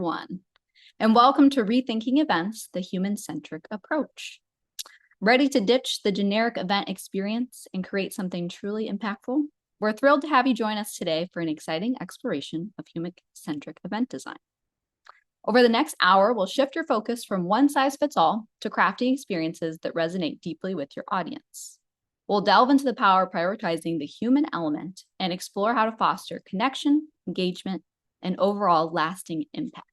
everyone, and welcome to Rethinking Events, the Human-Centric Approach. Ready to ditch the generic event experience and create something truly impactful? We're thrilled to have you join us today for an exciting exploration of human-centric event design. Over the next hour, we'll shift your focus from one-size-fits-all to crafting experiences that resonate deeply with your audience. We'll delve into the power of prioritizing the human element and explore how to foster connection, engagement, and overall lasting impact.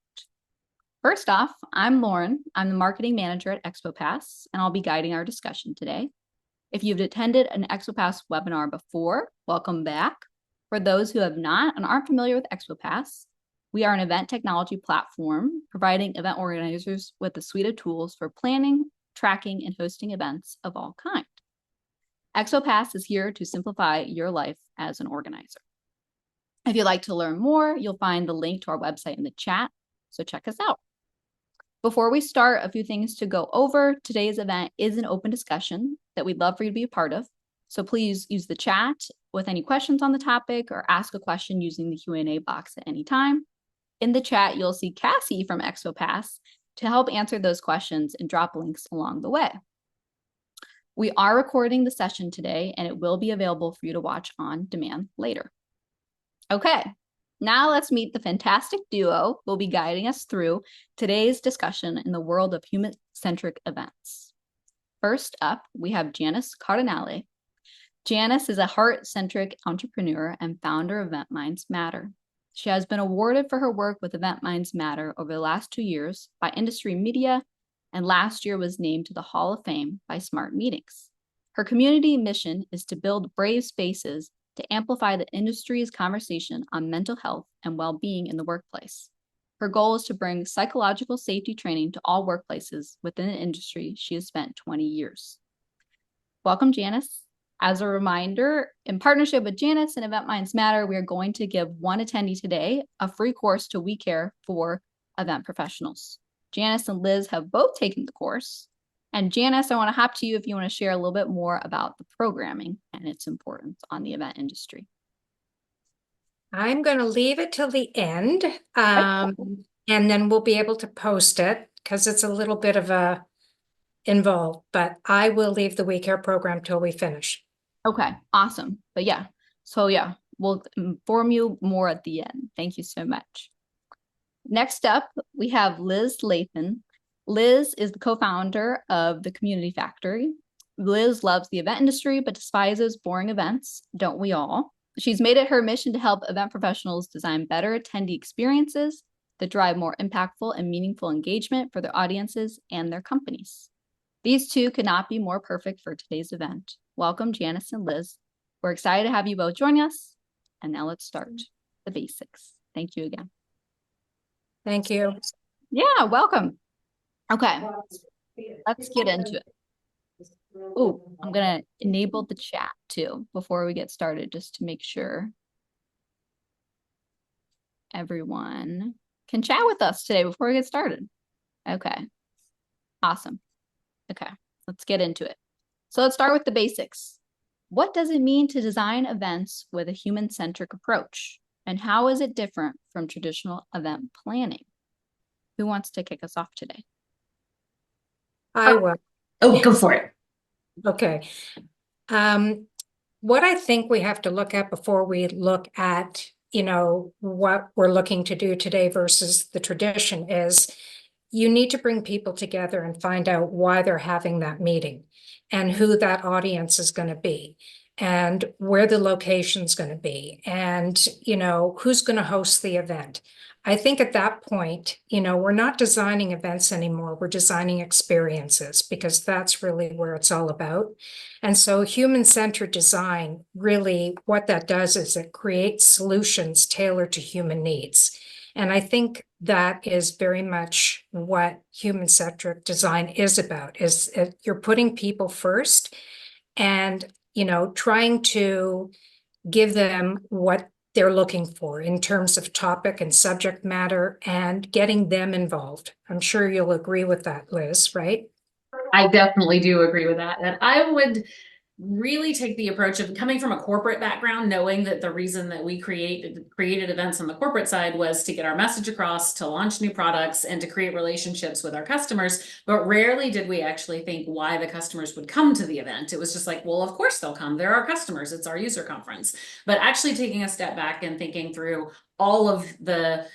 First off, I'm Lauren. I'm the marketing manager at Expo Pass, and I'll be guiding our discussion today. If you've attended an Expo Pass webinar before, welcome back. For those who have not and aren't familiar with Expo Pass, we are an event technology platform providing event organizers with a suite of tools for planning, tracking, and hosting events of all kinds. Expo Pass is here to simplify your life as an organizer. If you'd like to learn more, you'll find the link to our website in the chat, so check us out. Before we start, a few things to go over. Today's event is an open discussion that we'd love for you to be a part of. So please use the chat with any questions on the topic or ask a question using the Q&A box at any time. In the chat, you'll see Cassie from Expo Pass to help answer those questions and drop links along the way. We are recording the session today, and it will be available for you to watch on demand later. Okay, now let's meet the fantastic duo who will be guiding us through today's discussion in the world of human-centric events. First up, we have Janice Cardinale. Janice is a heart-centric entrepreneur and founder of Event Minds Matter. She has been awarded for her work with Event Minds Matter over the last 2 years by industry media, and last year was named to the Hall of Fame by Smart Meetings. Her community mission is to build brave spaces to amplify the industry's conversation on mental health and well-being in the workplace. Her goal is to bring psychological safety training to all workplaces within the industry she has spent 20 years. Welcome, Janice. As a reminder, in partnership with Janice and Event Minds Matter, we are going to give one attendee today a free course to We Care for event professionals. Janice and Liz have both taken the course. And Janice, I want to hop to you if you want to share a little bit more about the programming and its importance on the event industry. I'm going to leave it till the end, and then we'll be able to post it because it's a little bit of a involved, but I will leave the We Care program till we finish. Okay, awesome. But yeah, we'll inform you more at the end. Thank you so much. Next up, we have Liz Lathan. Liz is the co-founder of the Community Factory. Liz loves the event industry, but despises boring events, don't we all? She's made it her mission to help event professionals design better attendee experiences that drive more impactful and meaningful engagement for their audiences and their companies. These two could not be more perfect for today's event. Welcome, Janice and Liz. We're excited to have you both join us. And now let's start the basics. Thank you again. Thank you. Yeah, welcome. Okay, let's get into it. Oh, I'm going to enable the chat too before we get started, just to make sure everyone can chat with us today before we get started. Okay, awesome. Okay, let's get into it. So let's start with the basics. What does it mean to design events with a human-centric approach? And how is it different from traditional event planning? Who wants to kick us off today? I will. Oh, go for it. Okay. What I think we have to look at before we look at, what we're looking to do today versus the tradition is you need to bring people together and find out why they're having that meeting and who that audience is going to be and where the location's going to be and, who's going to host the event. I think at that point, we're not designing events anymore. We're designing experiences because that's really where it's all about. And so human-centered design, really what that does is it creates solutions tailored to human needs. And I think that is very much what human-centric design is about, is you're putting people first and, trying to give them what they're looking for in terms of topic and subject matter and getting them involved. I'm sure you'll agree with that, Liz, right? I definitely do agree with that. And I would really take the approach of coming from a corporate background, knowing that the reason that we created events on the corporate side was to get our message across, to launch new products, and to create relationships with our customers. But rarely did we actually think why the customers would come to the event. It was just like, well, of course they'll come. They're our customers. It's our user conference. But actually taking a step back and thinking through all of the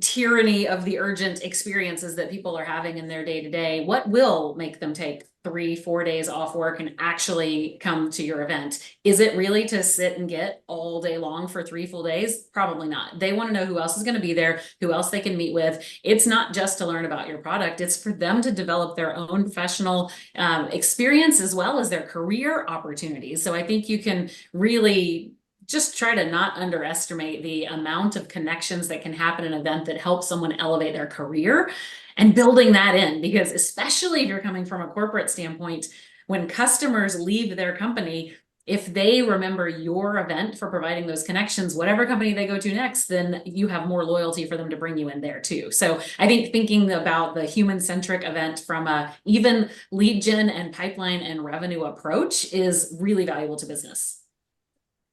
tyranny of the urgent experiences that people are having in their day to day, what will make them take 3-4 days off work and actually come to your event? Is it really to sit and get all day long for 3 full days? Probably not. They want to know who else is going to be there, who else they can meet with. It's not just to learn about your product, it's for them to develop their own professional experience as well as their career opportunities. So I think you can really just try to not underestimate the amount of connections that can happen in an event that helps someone elevate their career, and building that in, because especially if you're coming from a corporate standpoint, when customers leave their company, if they remember your event for providing those connections, whatever company they go to next, then you have more loyalty for them to bring you in there too. So I think thinking about the human-centric event from a even lead gen and pipeline and revenue approach is really valuable to business.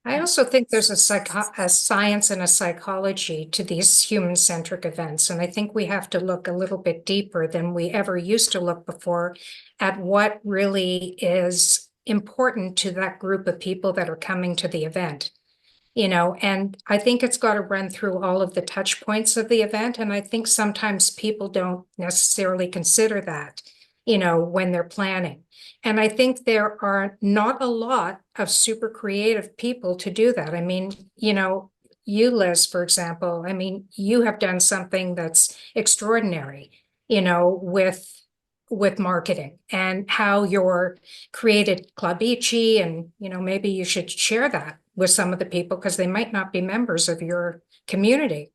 I also think there's a science and a psychology to these human-centric events. And I think we have to look a little bit deeper than we ever used to look before at what really is important to that group of people that are coming to the event. And I think it's got to run through all of the touch points of the event. And I think sometimes people don't necessarily consider that, when they're planning. And I think there are not a lot of super creative people to do that. I mean, you, Liz, for example, I mean, you have done something that's extraordinary, with marketing and how you're created Club Ichi, and maybe you should share that with some of the people because they might not be members of your community.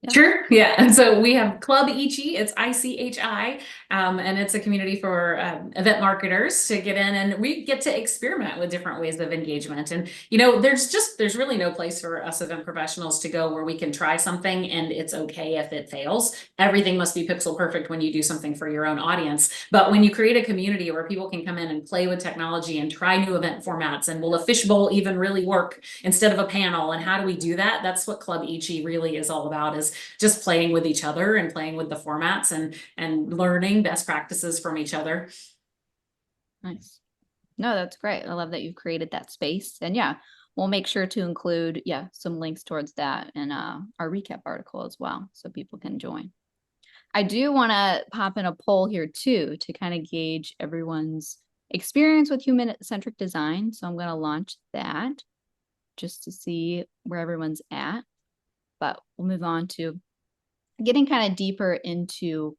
Yeah. Sure. Yeah. And so we have Club Ichi, it's ICHI, and it's a community for event marketers to get in, and we get to experiment with different ways of engagement. And, there's really no place for us event professionals to go where we can try something and it's okay if it fails. Everything must be pixel perfect when you do something for your own audience. But when you create a community where people can come in and play with technology and try new event formats, and will a fishbowl even really work instead of a panel? And how do we do that? That's what Club Ichi really is all about, is just playing with each other and playing with the formats and learning best practices from each other. Nice. No, that's great. I love that you've created that space. And yeah, we'll make sure to include, some links towards that in our recap article as well, so people can join. I do want to pop in a poll here too, to kind of gauge everyone's experience with human-centric design. So I'm going to launch that just to see where everyone's at. But we'll move on to getting kind of deeper into,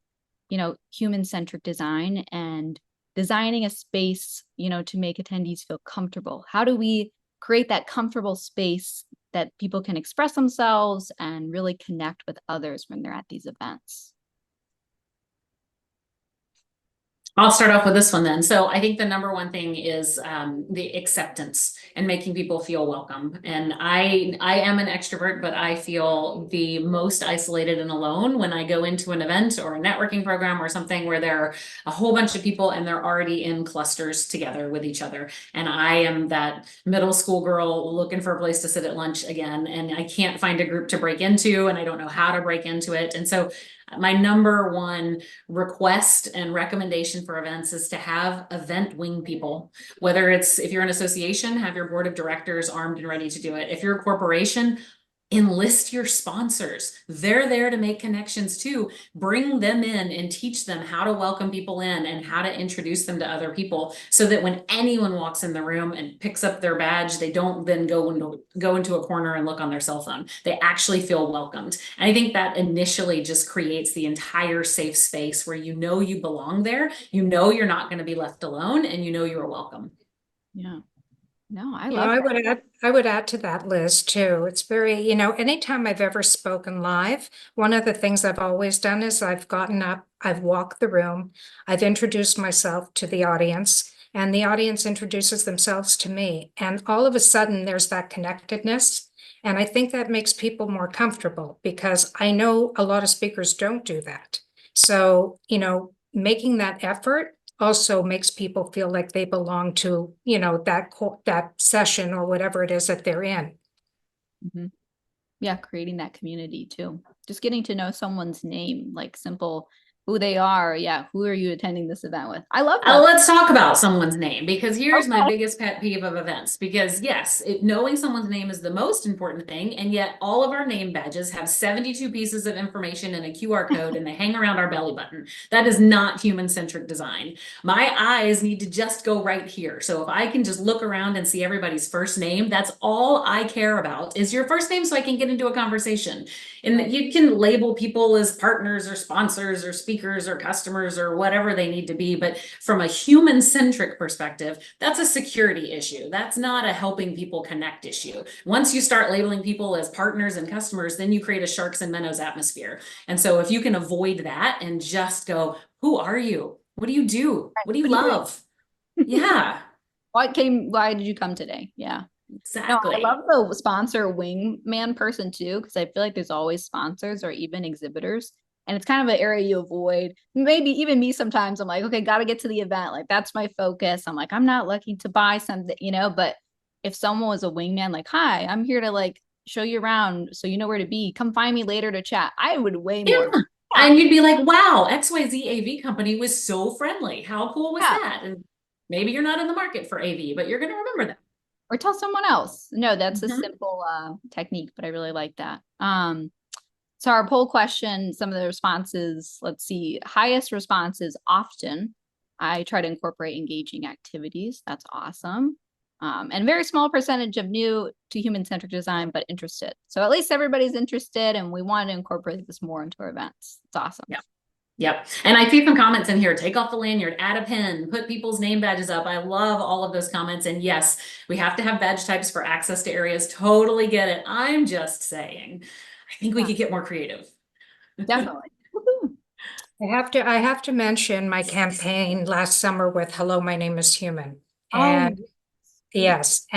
human-centric design and designing a space, to make attendees feel comfortable. How do we create that comfortable space that people can express themselves and really connect with others when they're at these events? I'll start off with this one then. So I think the number one thing is the acceptance and making people feel welcome. And I am an extrovert, but I feel the most isolated and alone when I go into an event or a networking program or something where there are a whole bunch of people and they're already in clusters together with each other. And I am that middle school girl looking for a place to sit at lunch again, and I can't find a group to break into, and I don't know how to break into it. And so my number one request and recommendation for events is to have event wing people. Whether it's, if you're an association, have your board of directors armed and ready to do it. If you're a corporation, enlist your sponsors. They're there to make connections too. Bring them in and teach them how to welcome people in and how to introduce them to other people, so that when anyone walks in the room and picks up their badge, they don't then go into a corner and look on their cell phone. They actually feel welcomed. And I think that initially just creates the entire safe space where you belong there, you're not going to be left alone, and you're welcome. Yeah. No, I love I would add to that, Liz, too. It's very, anytime I've ever spoken live, one of the things I've always done is I've gotten up, I've walked the room, I've introduced myself to the audience, and the audience introduces themselves to me. And all of a sudden there's that connectedness. And I think that makes people more comfortable, because I know a lot of speakers don't do that. So, making that effort also makes people feel like they belong to, that session or whatever it is that they're in. Mhm. Yeah, creating that community too. Just getting to know someone's name, like simple who they are. Yeah, who are you attending this event with? I love that. Let's talk about someone's name, because here's my Okay. biggest pet peeve of events. Because yes, knowing someone's name is the most important thing, and yet all of our name badges have 72 pieces of information and a QR code, and they hang around our belly button. That is not human-centric design. My eyes need to just go right here. So if I can just look around and see everybody's first name, that's all I care about, is your first name, so I can get into a conversation. And Right. you can label people as partners or sponsors or speakers or customers or whatever they need to be, but from a human-centric perspective, that's a security issue. That's not a helping people connect issue. Once you start labeling people as partners and customers, then you create a sharks and minnows atmosphere. And so if you can avoid that and just go, who are you? What do you do? What do you What do you love? Yeah, why did you come today? Yeah. No, I exactly. love the sponsor wingman person too, because I feel like there's always sponsors or even exhibitors. And it's kind of an area you avoid. Maybe even me sometimes, I'm like, okay, got to get to the event. Like, that's my focus. I'm like, I'm not looking to buy something, but if someone was a wingman, like, hi, I'm here to like show you around so you know where to be. Come find me later to chat. I would way Yeah. more. Yeah. And you'd be like, wow, XYZ AV company was so friendly. How cool was Yeah. that? And maybe you're not in the market for AV, but you're going to remember that. Or tell someone else. No, that's a Mhm. simple technique, but I really like that. So our poll question, some of the responses, let's see, highest responses often. I try to incorporate engaging activities. That's awesome. And very small percentage of new to human-centric design, but interested. So at least everybody's interested, and we want to incorporate this more into our events. It's awesome. Yeah. Yep. And I see some comments in here. Take off the lanyard, add a pin, put people's name badges up. I love all of those comments. And yes, we have to have badge types for access to areas. Totally get it. I'm just saying, I think we Yeah, could get more creative. definitely. Woohoo. I have to mention my campaign last summer with Hello, my name is Human. Oh, And yes,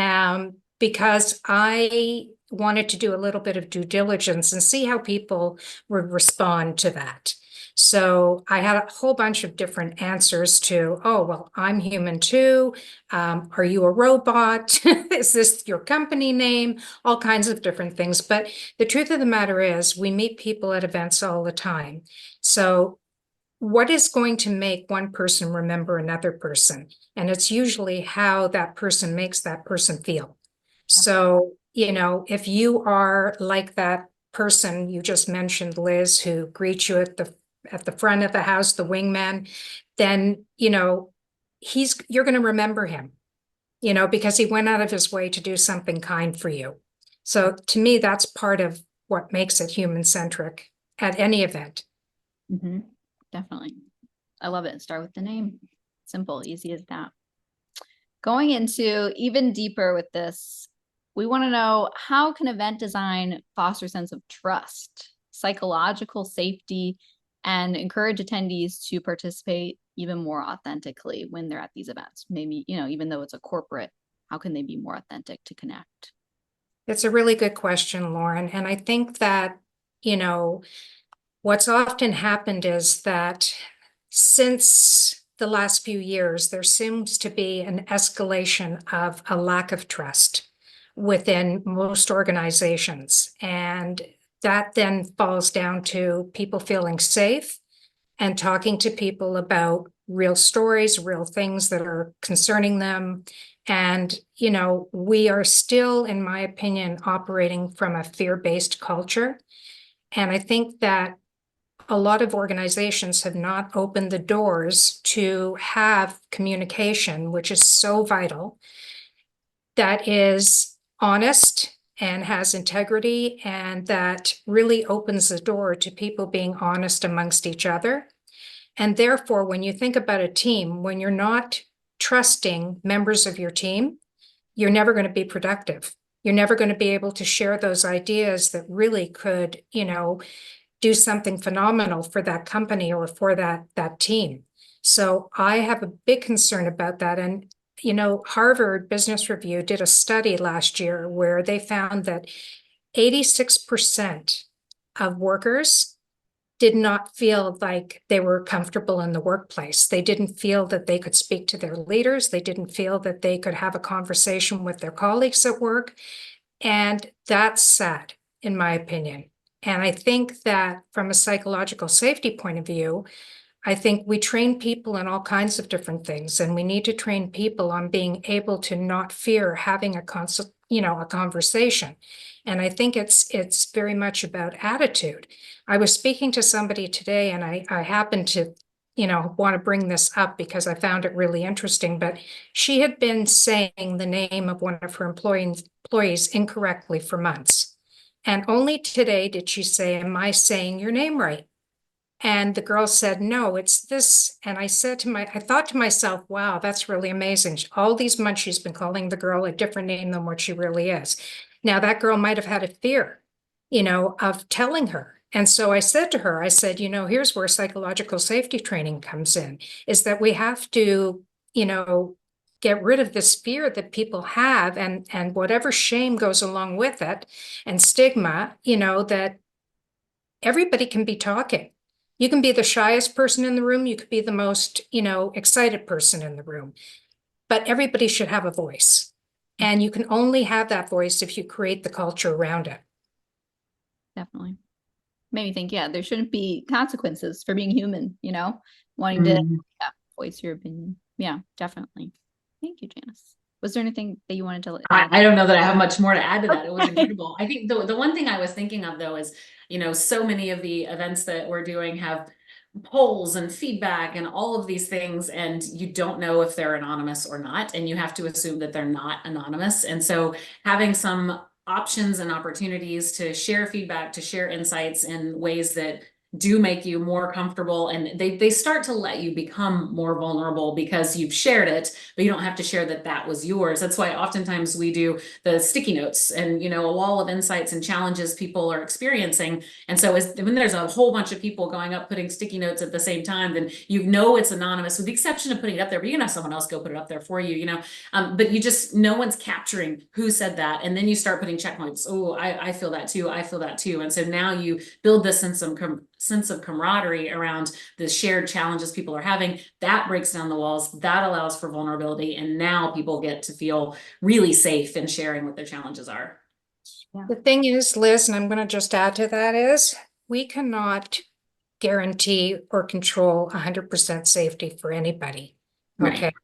because I wanted to do a little bit of due diligence and see how people would respond to that. So I had a whole bunch of different answers to, oh, well, I'm human too. Are you a robot? Is this your company name? All kinds of different things. But the truth of the matter is, we meet people at events all the time. So what is going to make one person remember another person? And it's usually how that person makes that person feel. So, if you are like that person you just mentioned, Liz, who greets you at the front of the house, the wingman, then, you're going to remember him, because he went out of his way to do something kind for you. So to me, that's part of what makes it human-centric at any event. Mm-hmm. Definitely. I love it. Start with the name. Simple, easy as that. Going into even deeper with this, we want to know, how can event design foster a sense of trust, psychological safety, and encourage attendees to participate even more authentically when they're at these events? Maybe, even though it's a corporate, how can they be more authentic to connect? It's a really good question, Lauren. And I think that, what's often happened is that since the last few years, there seems to be an escalation of a lack of trust within most organizations. And that then falls down to people feeling safe and talking to people about real stories, real things that are concerning them. And, we are still, in my opinion, operating from a fear-based culture. And I think that a lot of organizations have not opened the doors to have communication, which is so vital, that is honest and has integrity, and that really opens the door to people being honest amongst each other. And therefore, when you think about a team, when you're not trusting members of your team, you're never going to be productive. You're never going to be able to share those ideas that really could, do something phenomenal for that company or for that team. So I have a big concern about that. And, Harvard Business Review did a study last year where they found that 86% of workers did not feel like they were comfortable in the workplace. They didn't feel that they could speak to their leaders. They didn't feel that they could have a conversation with their colleagues at work. And that's sad, in my opinion. And I think that from a psychological safety point of view, I think we train people in all kinds of different things, and we need to train people on being able to not fear having a conversation. And I think it's very much about attitude. I was speaking to somebody today, and I happened to, want to bring this up because I found it really interesting, but she had been saying the name of one of her employees incorrectly for months. And only today did she say, "Am I saying your name right?" And the girl said, "No, it's this." And I thought to myself, wow, that's really amazing. All these months she's been calling the girl a different name than what she really is. Now that girl might have had a fear, of telling her. And so I said to her, I said, here's where psychological safety training comes in, is that we have to, get rid of this fear that people have and whatever shame goes along with it and stigma, that everybody can be talking. You can be the shyest person in the room. You could be the most, excited person in the room, but everybody should have a voice. And you can only have that voice if you create the culture around it. Definitely. Made me think, yeah, there shouldn't be consequences for being human, wanting to voice your opinion. Yeah, definitely. Thank you, Janice. Was there anything that you wanted to add? I don't know that I have much more to add to that. It was incredible. I think the one thing I was thinking of though is, so many of the events that we're doing have polls and feedback and all of these things, and you don't know if they're anonymous or not, and you have to assume that they're not anonymous. And so having some options and opportunities to share feedback, to share insights in ways that do make you more comfortable, and they start to let you become more vulnerable because you've shared it, but you don't have to share that was yours. That's why oftentimes we do the sticky notes and a wall of insights and challenges people are experiencing. And so when there's a whole bunch of people going up putting sticky notes at the same time, then it's anonymous with the exception of putting it up there, but you can have someone else go put it up there for you, but no one's capturing who said that. And then you start putting check marks. Oh, I feel that too. I feel that too. And so now you build this sense of camaraderie around the shared challenges people are having. That breaks down the walls, that allows for vulnerability, and now people get to feel really safe in sharing what their challenges are. Yeah. The thing is, Liz, and I'm going to just add to that, is we cannot guarantee or control 100% safety for anybody. Okay. Right.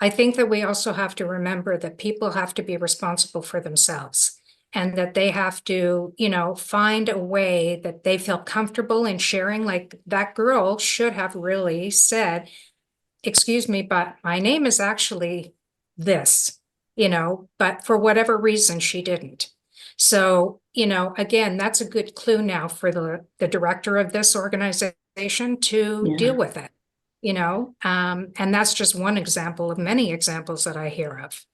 I think that we also have to remember that people have to be responsible for themselves, and that they have to, find a way that they feel comfortable in sharing. Like that girl should have really said, "Excuse me, but my name is actually this," but for whatever reason, she didn't. So, again, that's a good clue now for the director of this organization to deal with it, and that's just one example of many examples that I hear of.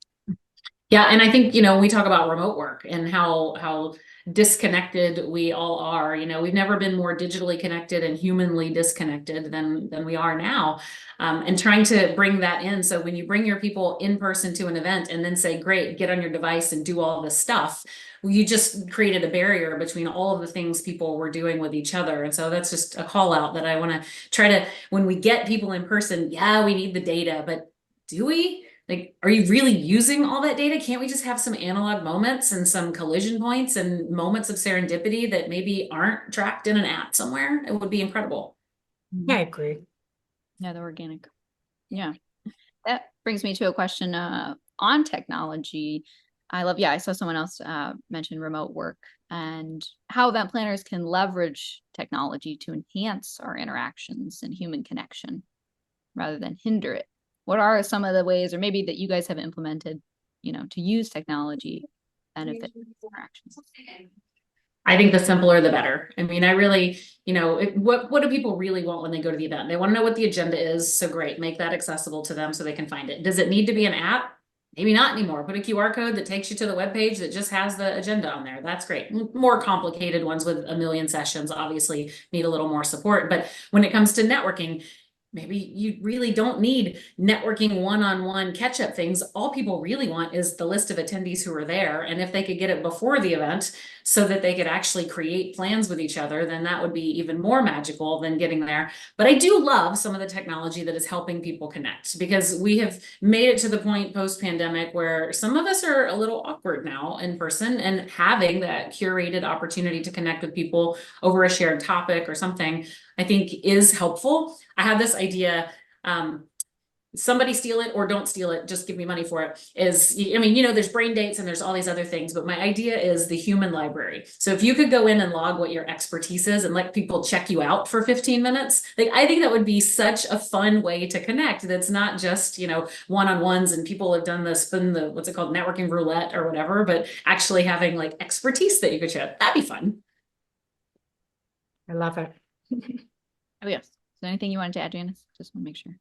Yeah, and I think, we talk about remote work and how disconnected we all are. We've never been more digitally connected and humanly disconnected than we are now. And trying to bring that in. So when you bring your people in person to an event and then say, great, get on your device and do all this stuff, you just created a barrier between all of the things people were doing with each other. And so that's just a call out that I want to try to, when we get people in person, yeah, we need the data, but do we? Like, are you really using all that data? Can't we just have some analog moments and some collision points and moments of serendipity that maybe aren't tracked in an app somewhere? It would be incredible. I agree. Yeah, the organic. Yeah. That brings me to a question on technology. I saw someone else mention remote work and how event planners can leverage technology to enhance our interactions and human connection rather than hinder it. What are some of the ways, or maybe that you guys have implemented, to use technology benefit interactions? I think the simpler, the better. I mean, I really, what do people really want when they go to the event? They want to know what the agenda is. So great, make that accessible to them so they can find it. Does it need to be an app? Maybe not anymore. Put a QR code that takes you to the webpage that just has the agenda on there. That's great. More complicated ones with a million sessions obviously need a little more support. But when it comes to networking, maybe you really don't need networking one-on-one catch-up things. All people really want is the list of attendees who are there. And if they could get it before the event so that they could actually create plans with each other, then that would be even more magical than getting there. But I do love some of the technology that is helping people connect, because we have made it to the point post-pandemic where some of us are a little awkward now in person, and having that curated opportunity to connect with people over a shared topic or something, I think is helpful. I have this idea, somebody steal it or don't steal it, just give me money for it, is, I mean, there's brain dates and there's all these other things, but my idea is the human library. So if you could go in and log what your expertise is and let people check you out for 15 minutes, like, I think that would be such a fun way to connect. That's not just, one-on-ones, and people have done the spin the, what's it called, networking roulette or whatever, but actually having like expertise that you could share. That'd be fun. I love it. Oh, yes. Is there anything you wanted to add, Janice? Just want to make sure.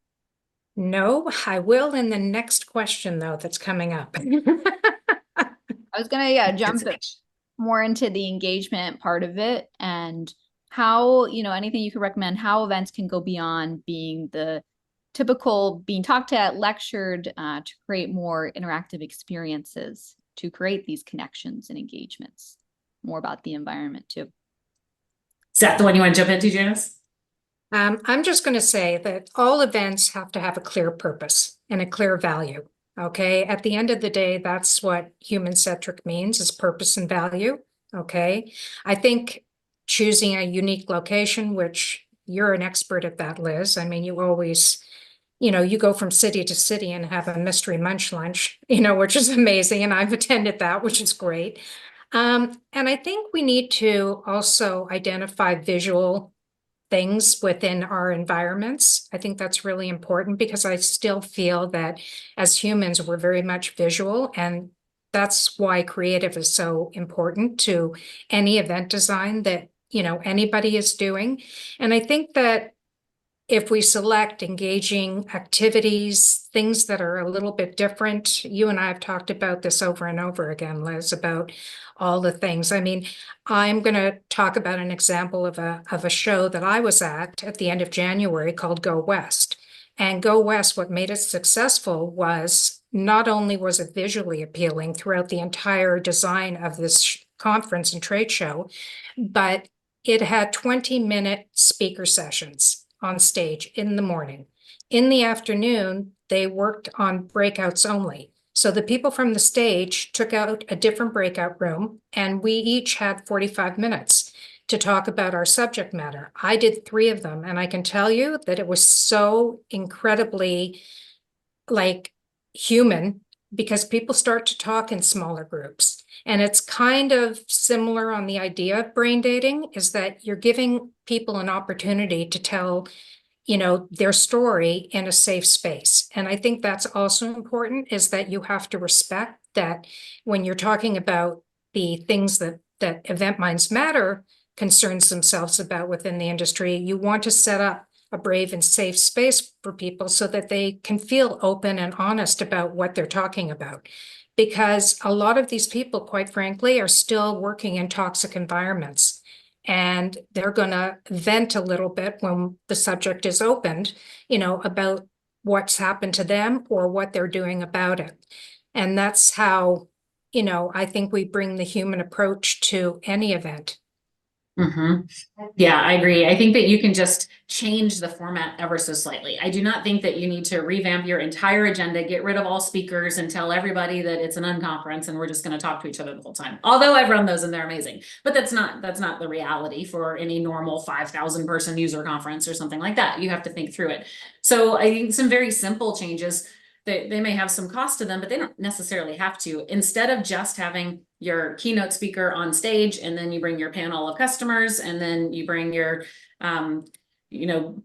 No, I will in the next question, though, that's coming up. I was gonna, jump more into the engagement part of it, and how, anything you could recommend, how events can go beyond being the typical being talked at, lectured, to create more interactive experiences, to create these connections and engagements, more about the environment too. Is that the one you want to jump into, Janice? I'm just going to say that all events have to have a clear purpose and a clear value. Okay. At the end of the day, that's what human-centric means, is purpose and value. Okay. I think choosing a unique location, which you're an expert at that, Liz. I mean, you always, you go from city to city and have a mystery munch lunch, which is amazing. And I've attended that, which is great. And I think we need to also identify visual things within our environments. I think that's really important, because I still feel that as humans, we're very much visual, and that's why creative is so important to any event design that, anybody is doing. And I think that if we select engaging activities, things that are a little bit different, you and I have talked about this over and over again, Liz, about all the things. I mean, I'm going to talk about an example of a show that I was at the end of January called Go West. And Go West, what made it successful was not only was it visually appealing throughout the entire design of this conference and trade show, but it had 20-minute speaker sessions on stage in the morning. In the afternoon, they worked on breakouts only. So the people from the stage took out a different breakout room, and we each had 45 minutes to talk about our subject matter. I did 3 of them, and I can tell you that it was so incredibly human, because people start to talk in smaller groups. And it's kind of similar on the idea of brain dating, is that you're giving people an opportunity to tell, their story in a safe space. And I think that's also important, is that you have to respect that when you're talking about the things that Event Minds Matter concerns themselves about within the industry, you want to set up a brave and safe space for people so that they can feel open and honest about what they're talking about. Because a lot of these people, quite frankly, are still working in toxic environments, and they're going to vent a little bit when the subject is opened, about what's happened to them or what they're doing about it. And that's how, I think we bring the human approach to any event. Mm-hmm. Yeah, I agree. I think that you can just change the format ever so slightly. I do not think that you need to revamp your entire agenda, get rid of all speakers, and tell everybody that it's an unconference and we're just going to talk to each other the whole time. Although I've run those and they're amazing, but that's not the reality for any normal 5,000 person user conference or something like that. You have to think through it. So I think some very simple changes, they may have some cost to them, but they don't necessarily have to. Instead of just having your keynote speaker on stage, and then you bring your panel of customers, and then you bring your,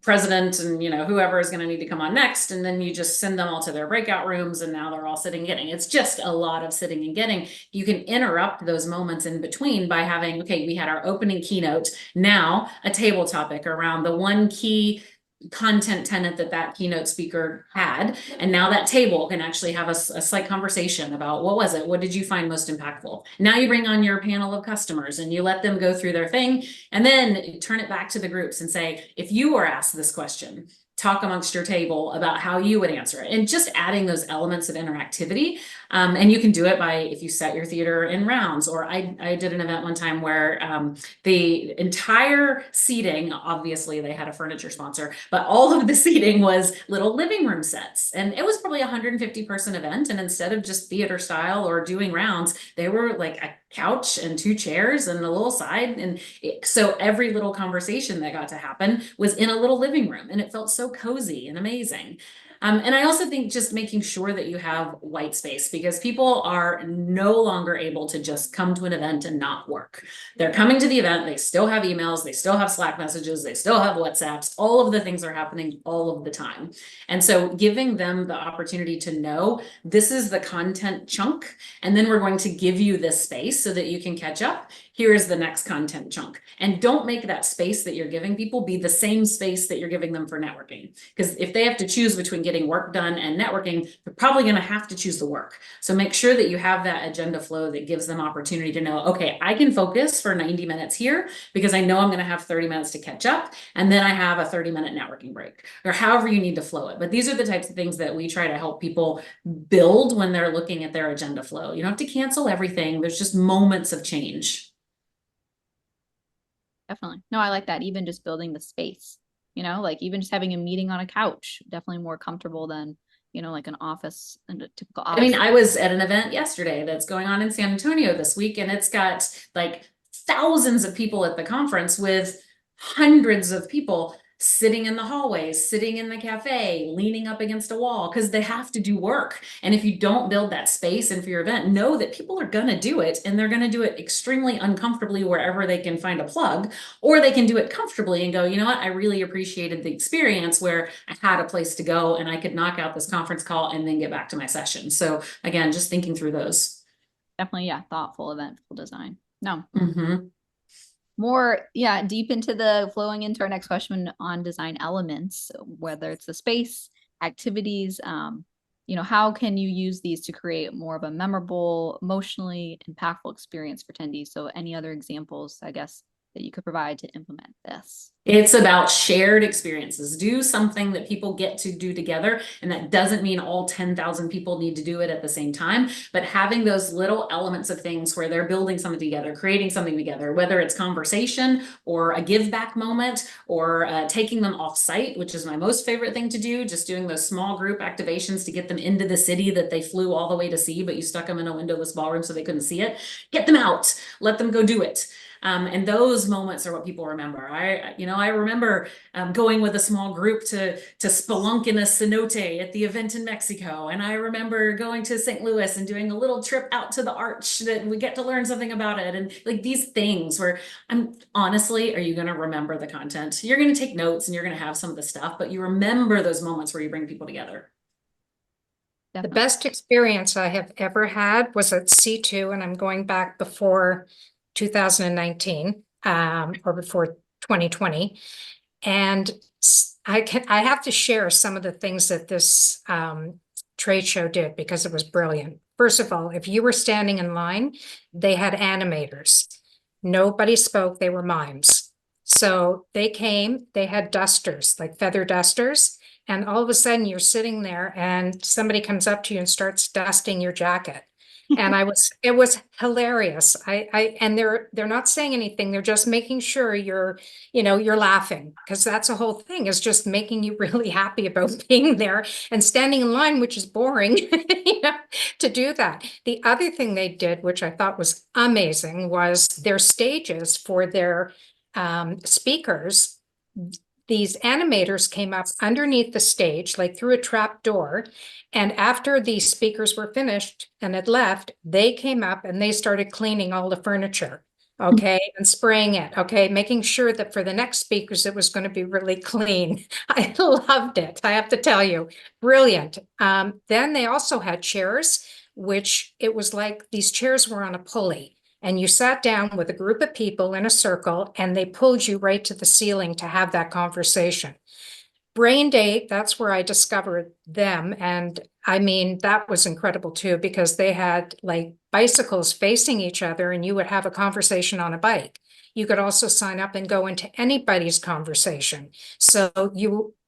president and, whoever is going to need to come on next. And then you just send them all to their breakout rooms, and now they're all sitting and getting. It's just a lot of sitting and getting. You can interrupt those moments in between by having, okay, we had our opening keynote, now a table topic around the one key content tenet that keynote speaker had, and now that table can actually have a slight conversation about what was it, what did you find most impactful. Now you bring on your panel of customers and you let them go through their thing, and then turn it back to the groups and say, if you were asked this question, talk amongst your table about how you would answer it, and just adding those elements of interactivity. And you can do it by, if you set your theater in rounds, or I did an event one time where the entire seating, obviously they had a furniture sponsor, but all of the seating was little living room sets. And it was probably a 150-person event. And instead of just theater style or doing rounds, they were like a couch and 2 chairs and a little side. And so every little conversation that got to happen was in a little living room, and it felt so cozy and amazing. And I also think just making sure that you have white space, because people are no longer able to just come to an event and not work. They're coming to the event, they still have emails, they still have Slack messages, they still have WhatsApps, all of the things are happening all of the time. And so giving them the opportunity to know this is the content chunk, and then we're going to give you this space so that you can catch up. Here is the next content chunk. And don't make that space that you're giving people be the same space that you're giving them for networking. Because if they have to choose between getting work done and networking, they're probably going to have to choose the work. So make sure that you have that agenda flow that gives them opportunity to know, okay, I can focus for 90 minutes here because I know I'm going to have 30 minutes to catch up. And then I have a 30-minute networking break, or however you need to flow it. But these are the types of things that we try to help people build when they're looking at their agenda flow. You don't have to cancel everything. There's just moments of change. Definitely. No, I like that. Even just building the space, like even just having a meeting on a couch, definitely more comfortable than, like an office and a typical office. I mean, I was at an event yesterday that's going on in San Antonio this week, and it's got like thousands of people at the conference with hundreds of people sitting in the hallways, sitting in the cafe, leaning up against a wall, because they have to do work. And if you don't build that space and for your event, know that people are going to do it, and they're going to do it extremely uncomfortably wherever they can find a plug, or they can do it comfortably and go, you know what, I really appreciated the experience where I had a place to go and I could knock out this conference call and then get back to my session. So again, just thinking through those. Definitely, yeah, thoughtful eventful design. No. More, deep into the flowing into our next question on design elements, whether it's the space, activities, how can you use these to create more of a memorable, emotionally impactful experience for attendees? So any other examples, I guess, that you could provide to implement this? It's about shared experiences. Do something that people get to do together. And that doesn't mean all 10,000 people need to do it at the same time, but having those little elements of things where they're building something together, creating something together, whether it's conversation or a give back moment, or taking them off site, which is my most favorite thing to do, just doing those small group activations to get them into the city that they flew all the way to see, but you stuck them in a windowless ballroom so they couldn't see it. Get them out, let them go do it. And those moments are what people remember. I remember going with a small group to spelunk in a cenote at the event in Mexico. And I remember going to St. Louis and doing a little trip out to the arch that we get to learn something about it. And like these things where honestly, are you going to remember the content? You're going to take notes and you're going to have some of the stuff, but you remember those moments where you bring people together. The best experience I have ever had was at C2, and I'm going back before 2019, or before 2020. And I have to share some of the things that this trade show did, because it was brilliant. First of all, if you were standing in line, they had animators. Nobody spoke, they were mimes. So they came, they had dusters, like feather dusters. And all of a sudden you're sitting there and somebody comes up to you and starts dusting your jacket. And it was hilarious. And they're not saying anything. They're just making sure you're laughing, because that's the whole thing, is just making you really happy about being there and standing in line, which is boring, to do that. The other thing they did, which I thought was amazing, was their stages for their speakers. These animators came up underneath the stage, like through a trap door. And after these speakers were finished and had left, they came up and they started cleaning all the furniture, okay, and spraying it, okay, making sure that for the next speakers, it was going to be really clean. I loved it, I have to tell you, brilliant. Then they also had chairs, which it was like these chairs were on a pulley. And you sat down with a group of people in a circle and they pulled you right to the ceiling to have that conversation. Brain Date, that's where I discovered them. And I mean, that was incredible too, because they had like bicycles facing each other and you would have a conversation on a bike. You could also sign up and go into anybody's conversation. So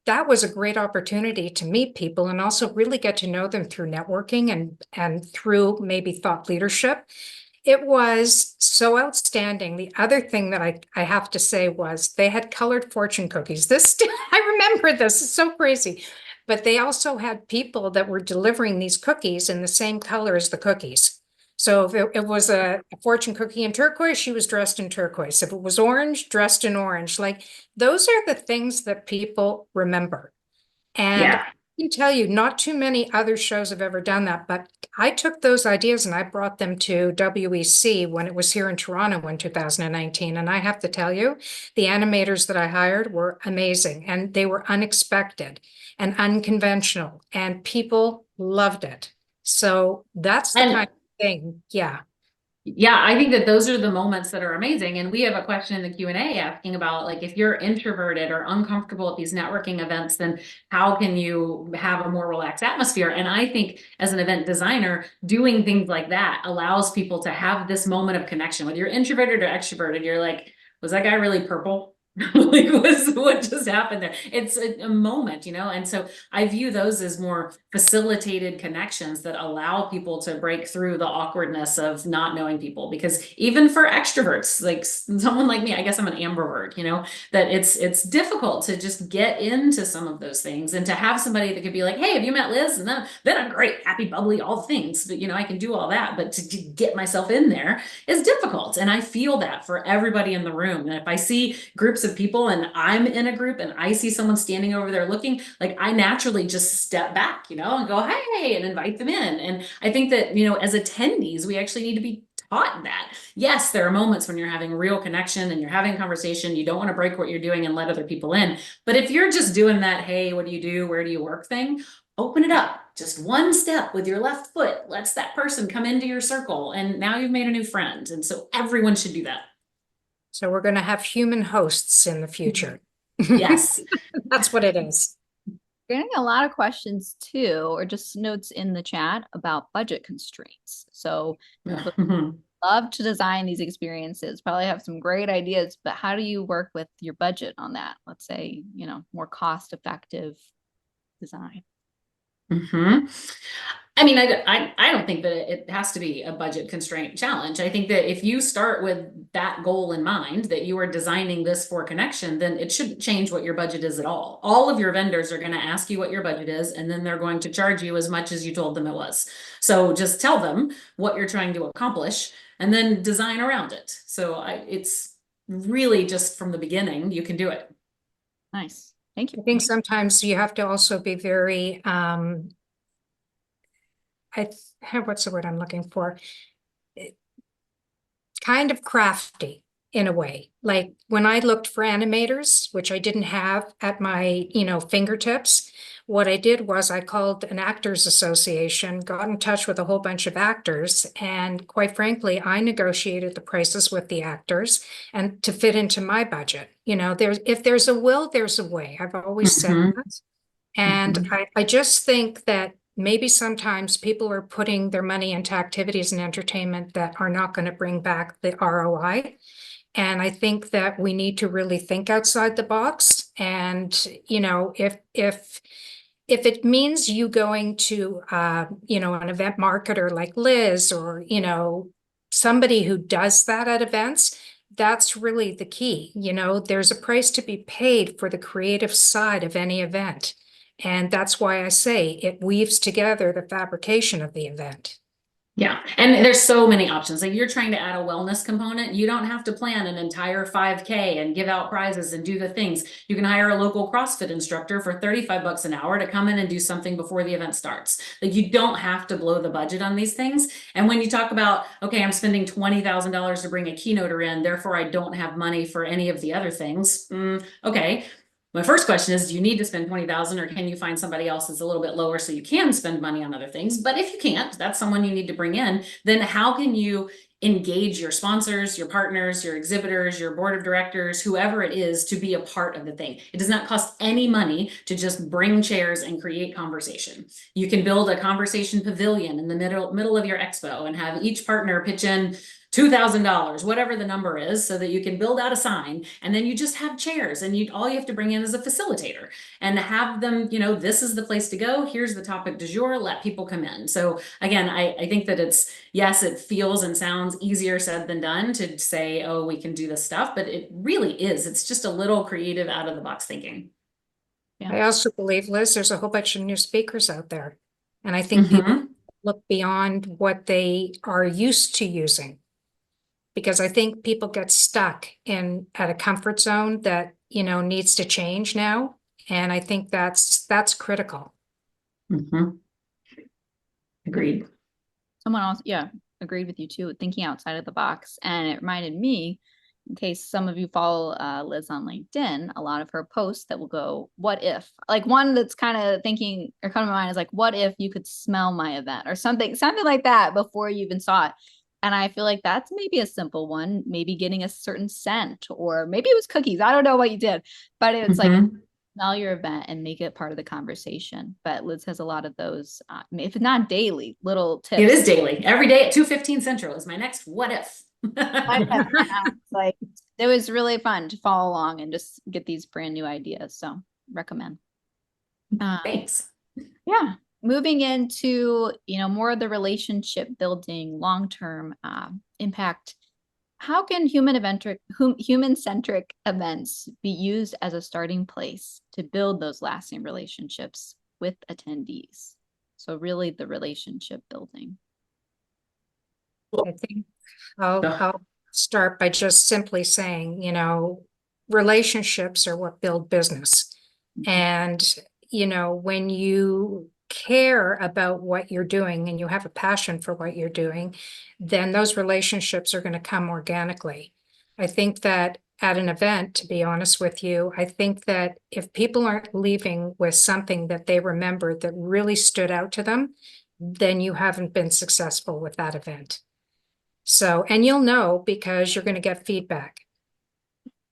that was a great opportunity to meet people and also really get to know them through networking and through maybe thought leadership. It was so outstanding. The other thing that I have to say was they had colored fortune cookies. This, I remember this, it's so crazy. But they also had people that were delivering these cookies in the same color as the cookies. So if it was a fortune cookie in turquoise, she was dressed in turquoise. If it was orange, dressed in orange. Like, those are the things that people remember. And Yeah. I can tell you, not too many other shows have ever done that, but I took those ideas and I brought them to WEC when it was here in Toronto in 2019. And I have to tell you, the animators that I hired were amazing and they were unexpected and unconventional, and people loved it. So that's the And kind of thing. Yeah. yeah, I think that those are the moments that are amazing. And we have a question in the Q&A asking about, like, if you're introverted or uncomfortable at these networking events, then how can you have a more relaxed atmosphere? And I think as an event designer, doing things like that allows people to have this moment of connection. Whether you're introverted or extroverted, you're like, was that guy really purple? Like, what just happened there? It's a moment, you know? And so I view those as more facilitated connections that allow people to break through the awkwardness of not knowing people. Because even for extroverts, like someone like me, I guess I'm an ambivert, you know, that it's difficult to just get into some of those things, and to have somebody that could be like, hey, have you met Liz? And then I'm great, happy, bubbly, all the things, but you know, I can do all that, but to get myself in there is difficult. And I feel that for everybody in the room. And if I see groups of people and I'm in a group and I see someone standing over there looking, like, I naturally just step back, you know, and go, hey, and invite them in. And I think that, you know, as attendees, we actually need to be taught that. Yes, there are moments when you're having real connection and you're having conversation. You don't want to break what you're doing and let other people in. But if you're just doing that, hey, what do you do? Where do you work thing? Open it up just one step with your left foot, lets that person come into your circle. And now you've made a new friend. And so everyone should do that. So we're going to have human hosts in the future. Yes. That's what it is. Getting a lot of questions too, or just notes in the chat about budget constraints. So love to design these experiences, probably have some great ideas, but how do you work with your budget on that? Let's say, you know, more cost effective design. I mean, I don't think that it has to be a budget constraint challenge. I think that if you start with that goal in mind, that you are designing this for connection, then it shouldn't change what your budget is at all. All of your vendors are going to ask you what your budget is, and then they're going to charge you as much as you told them it was. So just tell them what you're trying to accomplish and then design around it. So it's really just from the beginning, you can do it. Nice. Thank you. I think sometimes you have to also be very, what's the word I'm looking for? Kind of crafty in a way. Like when I looked for animators, which I didn't have at my, fingertips, what I did was I called an actors association, got in touch with a whole bunch of actors, and quite frankly, I negotiated the prices with the actors and to fit into my budget. If there's a will, there's a way. I've always said that. And I just think that maybe sometimes people are putting their money into activities and entertainment that are not going to bring back the ROI. And I think that we need to really think outside the box. And, if it means you going to, an event marketer like Liz or, somebody who does that at events, that's really the key. There's a price to be paid for the creative side of any event. And that's why I say it weaves together the fabrication of the event. Yeah. And there's so many options. Like, you're trying to add a wellness component. You don't have to plan an entire 5K and give out prizes and do the things. You can hire a local CrossFit instructor for 35 bucks an hour to come in and do something before the event starts. Like, you don't have to blow the budget on these things. And when you talk about, okay, I'm spending $20,000 to bring a keynoter in, therefore I don't have money for any of the other things. Okay. My first question is, do you need to spend 20,000, or can you find somebody else that's a little bit lower so you can spend money on other things? But if you can't, that's someone you need to bring in. Then how can you engage your sponsors, your partners, your exhibitors, your board of directors, whoever it is, to be a part of the thing? It does not cost any money to just bring chairs and create conversation. You can build a conversation pavilion in the middle of your expo and have each partner pitch in $2,000, whatever the number is, so that you can build out a sign, and then you just have chairs, and all you have to bring in is a facilitator and have them, this is the place to go. Here's the topic du jour, let people come in. So again, I think that yes, it feels and sounds easier said than done to say, oh, we can do this stuff, but it really is. It's just a little creative out of the box thinking. Yeah. I also believe, Liz, there's a whole bunch of new speakers out there. And I think people look beyond what they are used to using. Because I think people get stuck at a comfort zone that, needs to change now. And I think that's critical. Agreed. Someone else, yeah, agreed with you too, thinking outside of the box. And it reminded me, in case some of you follow Liz on LinkedIn, a lot of her posts that will go, what if? Like one that's kind of thinking or coming to mind is like, what if you could smell my event or something like that before you even saw it? And I feel like that's maybe a simple one, maybe getting a certain scent, or maybe it was cookies. I don't know what you did, but it's like smell your event and make it part of the conversation. But Liz has a lot of those, if it's not daily, little tips. It is daily. Every day at 2:15 Central is my next what if. Like it was really fun to follow along and just get these brand new ideas. So recommend. Thanks. Yeah. Moving into, more of the relationship building, long-term impact. How can human-centric events be used as a starting place to build those lasting relationships with attendees? So really the relationship building. I think I'll start by just simply saying, relationships are what build business. And, when you care about what you're doing and you have a passion for what you're doing, then those relationships are going to come organically. I think that at an event, to be honest with you, I think that if people aren't leaving with something that they remembered that really stood out to them, then you haven't been successful with that event. So, and you'll know because you're going to get feedback.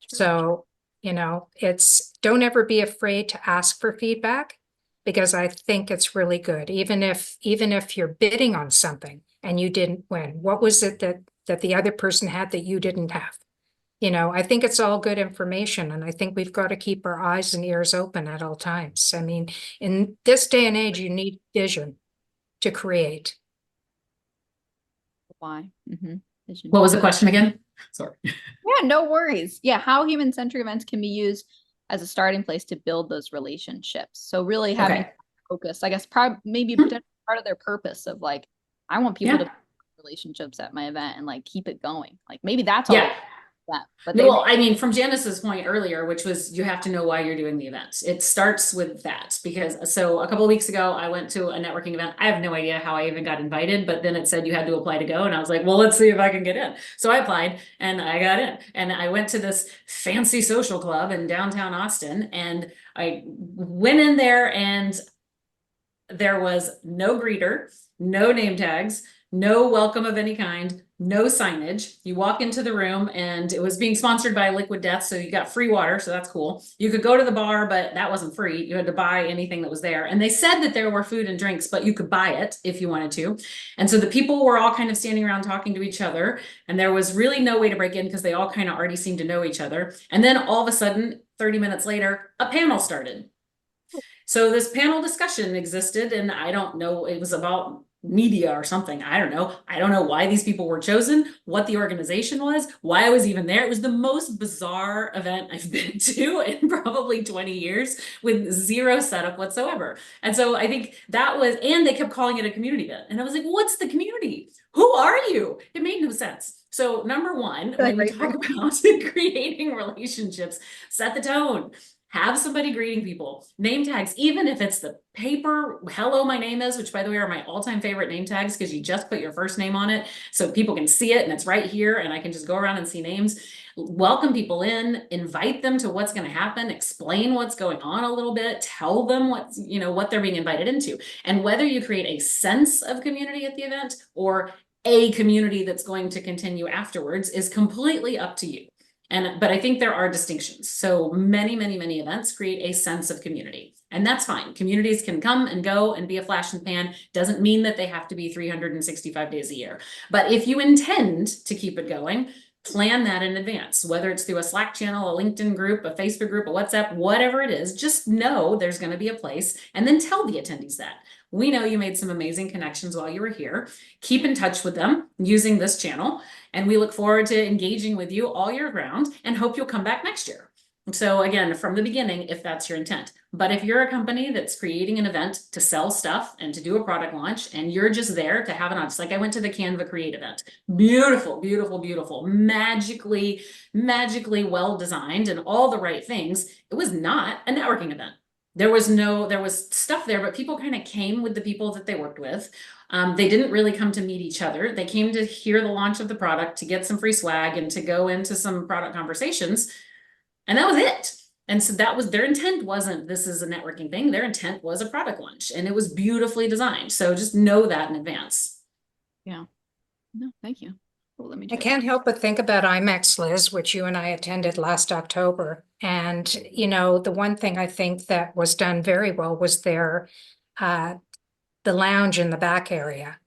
So, don't ever be afraid to ask for feedback, because I think it's really good. Even if you're bidding on something and you didn't win, what was it that the other person had that you didn't have? I think it's all good information, and I think we've got to keep our eyes and ears open at all times. I mean, in this day and age, you need vision to create. Why? What was the question again? Sorry. Yeah, no worries. Yeah, how human-centric events can be used as a starting place to build those relationships. So really having focus, I guess, maybe part of their purpose of like, I want people to build relationships at my event and like keep it going. Like maybe that's all. But well, I mean, from Janice's point earlier, which was you have to know why you're doing the event. It starts with that, because so a couple of weeks ago, I went to a networking event. I have no idea how I even got invited, but then it said you had to apply to go. And I was like, well, let's see if I can get in. So I applied and I got in, and I went to this fancy social club in downtown Austin, and I went in there and there was no greeter, no name tags, no welcome of any kind, no signage. You walk into the room, and it was being sponsored by Liquid Death, so you got free water, so that's cool. You could go to the bar, but that wasn't free. You had to buy anything that was there. And they said that there were food and drinks, but you could buy it if you wanted to. And so the people were all kind of standing around talking to each other, and there was really no way to break in because they all kind of already seemed to know each other. And then all of a sudden, 30 minutes later, a panel started. So this panel discussion existed, and I don't know, it was about media or something. I don't know. I don't know why these people were chosen, what the organization was, why I was even there. It was the most bizarre event I've been to in probably 20 years, with zero setup whatsoever. And so I think that was, and they kept calling it a community event. And I was like, what's the community? Who are you? It made no sense. So number one, when we talk about creating relationships, set the tone. Have somebody greeting people, name tags, even if it's the paper, hello, my name is, which by the way are my all-time favorite name tags, because you just put your first name on it so people can see it and it's right here and I can just go around and see names. Welcome people in, invite them to what's going to happen, explain what's going on a little bit, tell them what's, what they're being invited into. And whether you create a sense of community at the event or a community that's going to continue afterwards is completely up to you. But I think there are distinctions. So many events create a sense of community, and that's fine. Communities can come and go and be a flash in the pan. Doesn't mean that they have to be 365 days a year. But if you intend to keep it going, plan that in advance, whether it's through a Slack channel, a LinkedIn group, a Facebook group, a WhatsApp, whatever it is, just know there's going to be a place, and then tell the attendees that. We know you made some amazing connections while you were here. Keep in touch with them using this channel, and we look forward to engaging with you all year round and hope you'll come back next year. So again, from the beginning, if that's your intent. But if you're a company that's creating an event to sell stuff and to do a product launch, and you're just there to have an audience, like I went to the Canva Create event, beautiful, magically well designed and all the right things. It was not a networking event. There was stuff there, but people kind of came with the people that they worked with. They didn't really come to meet each other. They came to hear the launch of the product, to get some free swag, and to go into some product conversations. And that was it. And so that was their intent. Wasn't this is a networking thing. Their intent was a product launch, and it was beautifully designed. So just know that in advance. Yeah. No, thank you. Well, let me I check. can't help but think about IMEX, Liz, which you and I attended last October. And, the one thing I think that was done very well was the lounge in the back area.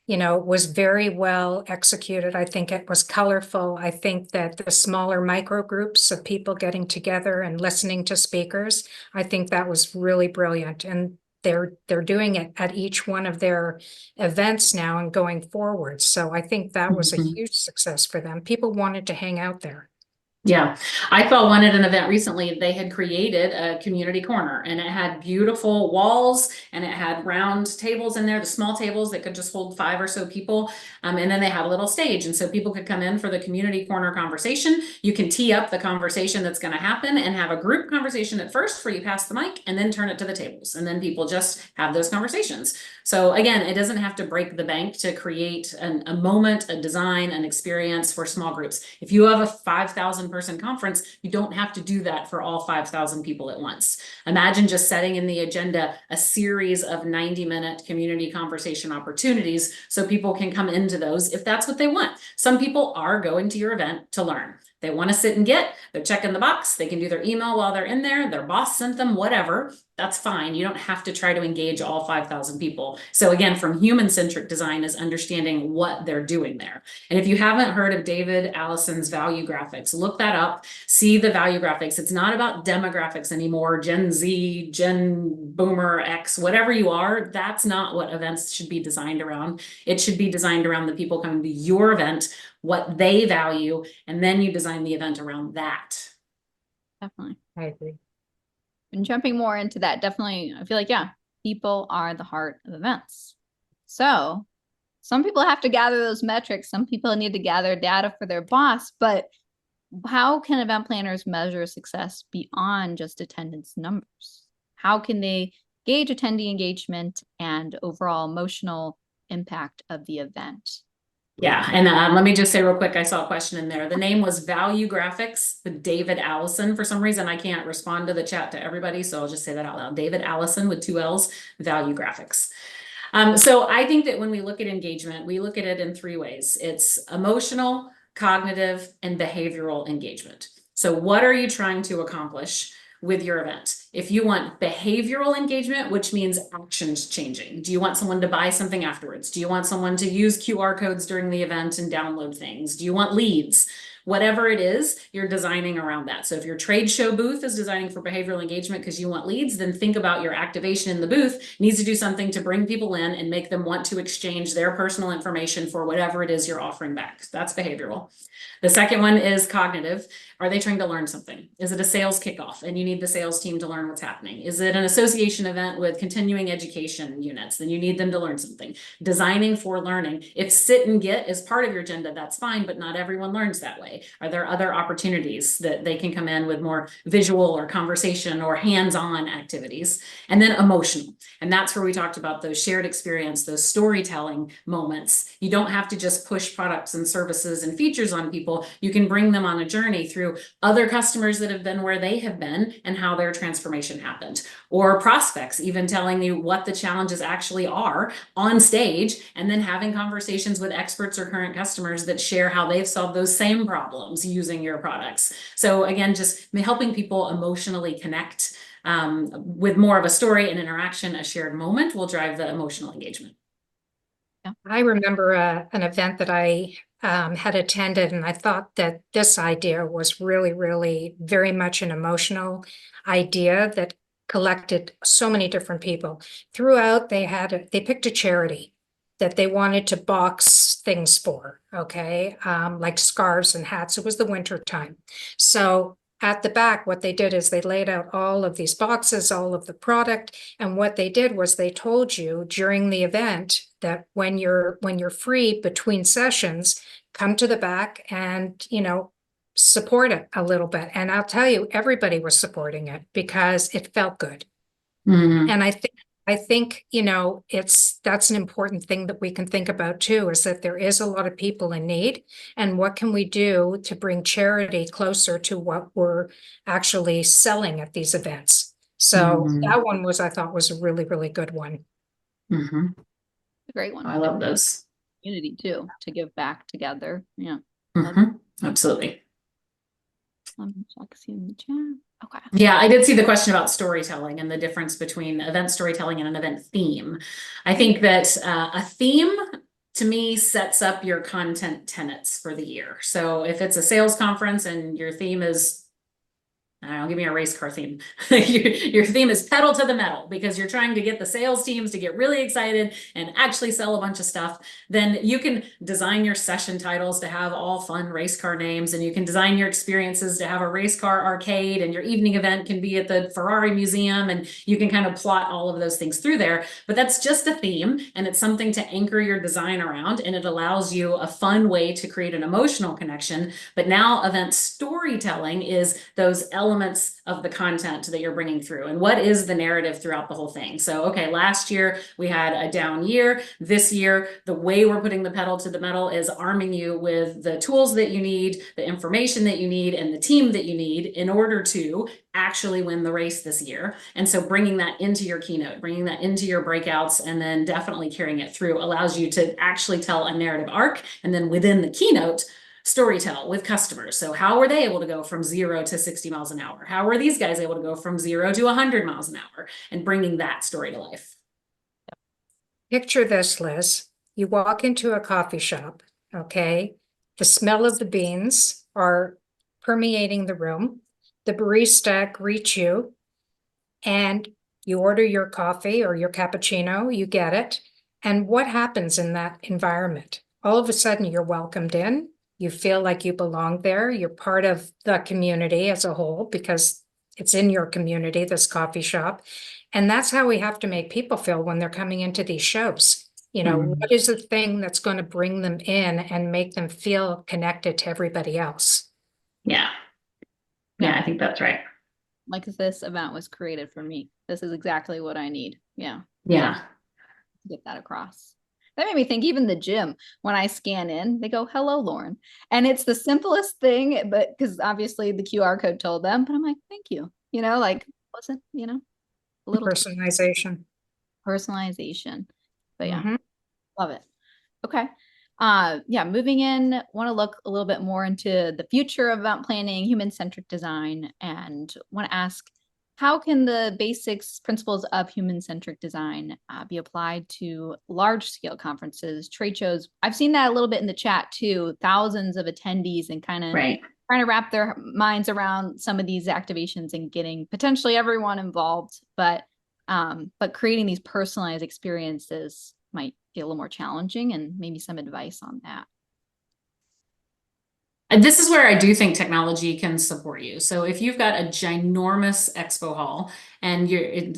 Was very well executed. I think it was colorful. I think that the smaller micro groups of people getting together and listening to speakers, I think that was really brilliant. And they're doing it at each one of their events now and going forward. So I think that was a huge success for them. People wanted to hang out there. Yeah, I saw one at an event recently. They had created a community corner, and it had beautiful walls, and it had round tables in there, the small tables that could just hold 5 or so people. And then they had a little stage, and so people could come in for the community corner conversation. You can tee up the conversation that's going to happen and have a group conversation at first where you pass the mic, and then turn it to the tables, and then people just have those conversations. So again, it doesn't have to break the bank to create a moment, a design, an experience for small groups. If you have a 5,000 person conference, you don't have to do that for all 5,000 people at once. Imagine just setting in the agenda a series of 90-minute community conversation opportunities so people can come into those if that's what they want. Some people are going to your event to learn. They want to sit and they're checking the box. They can do their email while they're in there. Their boss sent them, whatever. That's fine. You don't have to try to engage all 5,000 people. So again, from human-centric design is understanding what they're doing there. And if you haven't heard of David Allison's value graphics, look that up, see the value graphics. It's not about demographics anymore, Gen Z, Gen Boomer, X, whatever you are, that's not what events should be designed around. It should be designed around the people coming to your event, what they value, and then you design the event around that. Definitely. I agree. And jumping more into that, definitely, I feel like, yeah, people are the heart of events. So some people have to gather those metrics. Some people need to gather data for their boss, but how can event planners measure success beyond just attendance numbers? How can they gauge attendee engagement and overall emotional impact of the event? Yeah, and let me just say real quick, I saw a question in there. The name was Value Graphics with David Allison. For some reason, I can't respond to the chat to everybody, so I'll just say that out loud. David Allison with 2 L's, Value Graphics. So I think that when we look at engagement, we look at it in 3 ways. It's emotional, cognitive, and behavioral engagement. So what are you trying to accomplish with your event? If you want behavioral engagement, which means actions changing, do you want someone to buy something afterwards? Do you want someone to use QR codes during the event and download things? Do you want leads? Whatever it is, you're designing around that. So if your trade show booth is designing for behavioral engagement because you want leads, then think about your activation in the booth needs to do something to bring people in and make them want to exchange their personal information for whatever it is you're offering back. That's behavioral. The second one is cognitive. Are they trying to learn something? Is it a sales kickoff and you need the sales team to learn what's happening? Is it an association event with continuing education units? Then you need them to learn something. Designing for learning. If sit and get is part of your agenda, that's fine, but not everyone learns that way. Are there other opportunities that they can come in with more visual or conversation or hands-on activities? And then emotional. And that's where we talked about those shared experience, those storytelling moments. You don't have to just push products and services and features on people. You can bring them on a journey through other customers that have been where they have been and how their transformation happened, or prospects even telling you what the challenges actually are on stage, and then having conversations with experts or current customers that share how they've solved those same problems problems using your products. So again, just helping people emotionally connect with more of a story and interaction, a shared moment will drive the emotional engagement. I remember an event that I had attended, and I thought that this idea was really, really very much an emotional idea that collected so many different people. Throughout, they picked a charity that they wanted to box things for, okay, like scarves and hats. It was the winter time. So at the back, what they did is they laid out all of these boxes, all of the product. And what they did was they told you during the event that when you're free between sessions, come to the back and, support it a little bit. And I'll tell you, everybody was supporting it because it felt good. Mm-hmm. And I think, that's an important thing that we can think about too, is that there is a lot of people in need. And what can we do to bring charity closer to what we're actually selling at these events? So that one I thought was a really, really good one. Mm-hmm. A great one. I love those. Community too, to give back together. Yeah. Mm-hmm. Absolutely. Let me check, see in the chat. Okay. Yeah, I did see the question about storytelling and the difference between event storytelling and an event theme. I think that a theme to me sets up your content tenets for the year. So if it's a sales conference and your theme is, I don't know, give me a race car theme. Your theme is pedal to the metal because you're trying to get the sales teams to get really excited and actually sell a bunch of stuff. Then you can design your session titles to have all fun race car names, and you can design your experiences to have a race car arcade, and your evening event can be at the Ferrari Museum, and you can kind of plot all of those things through there. But that's just a theme, and it's something to anchor your design around, and it allows you a fun way to create an emotional connection. But now event storytelling is those elements of the content that you're bringing through, and what is the narrative throughout the whole thing. So, okay, last year we had a down year. This year, the way we're putting the pedal to the metal is arming you with the tools that you need, the information that you need, and the team that you need in order to actually win the race this year. And so bringing that into your keynote, bringing that into your breakouts, and then definitely carrying it through allows you to actually tell a narrative arc. And then within the keynote, storytell with customers. So how were they able to go from 0 to 60 miles an hour? How were these guys able to go from 0 to 100 miles an hour? And bringing that story to life. Picture this, Liz. You walk into a coffee shop, okay? The smell of the beans are permeating the room. The barista greets you and you order your coffee or your cappuccino, you get it. And what happens in that environment? All of a sudden you're welcomed in. You feel like you belong there. You're part of the community as a whole because it's in your community, this coffee shop. And that's how we have to make people feel when they're coming into these shows. What is the thing that's going to bring them in and make them feel connected to everybody else? Yeah. Yeah, I think that's right. Like this event was created for me. This is exactly what I need. Yeah. Yeah. Get that across. That made me think even the gym, when I scan in, they go, hello, Lauren. And it's the simplest thing, but because obviously the QR code told them, but I'm like, thank you. Wasn't, a little Personalization. Personalization. But yeah, Mhm. love it. Okay. Yeah, moving in, want to look a little bit more into the future of event planning, human-centric design, and want to ask, how can the basics principles of human-centric design be applied to large-scale conferences, trade shows? I've seen that a little bit in the chat too, thousands of attendees and kind of trying to wrap their minds around some of these activations and getting potentially everyone involved, but creating these personalized experiences might be a little more challenging, and maybe some advice on that. And this is where I do think technology can support you. So if you've got a ginormous expo hall and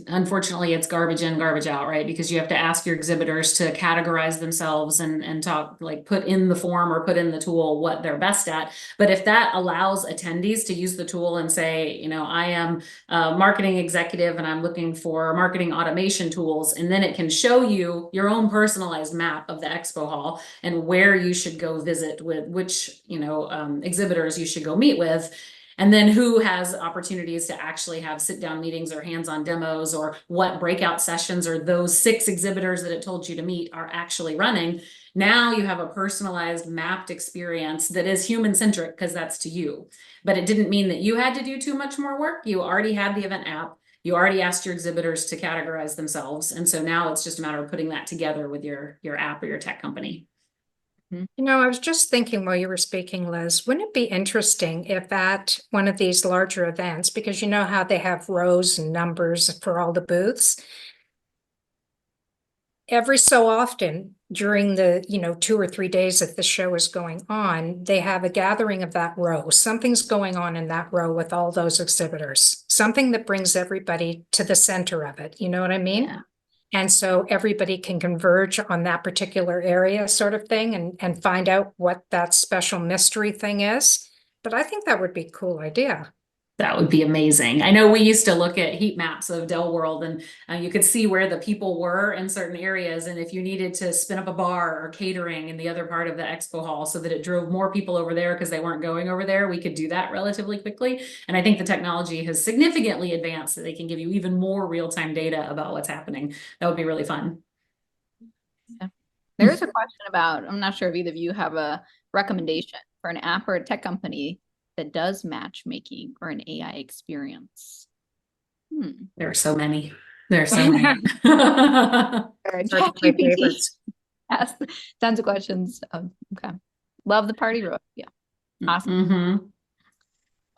unfortunately it's garbage in, garbage out, right? Because you have to ask your exhibitors to categorize themselves and talk, like put in the form or put in the tool what they're best at. But if that allows attendees to use the tool and say, I am a marketing executive and I'm looking for marketing automation tools, and then it can show you your own personalized map of the expo hall and where you should go visit with which, exhibitors you should go meet with. And then who has opportunities to actually have sit-down meetings or hands-on demos, or what breakout sessions or those 6 exhibitors that it told you to meet are actually running. Now you have a personalized, mapped experience that is human-centric, because that's to you. But it didn't mean that you had to do too much more work. You already had the event app. You already asked your exhibitors to categorize themselves. And so now it's just a matter of putting that together with your app or your tech company. You know, I was just thinking while you were speaking, Liz, wouldn't it be interesting if at one of these larger events, because you know how they have rows and numbers for all the booths, every so often during the, 2 or 3 days that the show is going on, they have a gathering of that row. Something's going on in that row with all those exhibitors, something that brings everybody to the center of it. You know what I mean? Yeah. And so everybody can converge on that particular area sort of thing and find out what that special mystery thing is. But I think that would be a cool idea. That would be amazing. I know we used to look at heat maps of Dell World, and you could see where the people were in certain areas. And if you needed to spin up a bar or catering in the other part of the expo hall so that it drove more people over there because they weren't going over there, we could do that relatively quickly. And I think the technology has significantly advanced so they can give you even more real-time data about what's happening. That would be really fun. Yeah. There's a question about, I'm not sure if either of you have a recommendation for an app or a tech company that does matchmaking or an AI experience. There are so many. There are so many. Hard to play ChatGPT favorites. has tons of questions. Okay. Love the party room. Yeah. Awesome. Mm-hmm.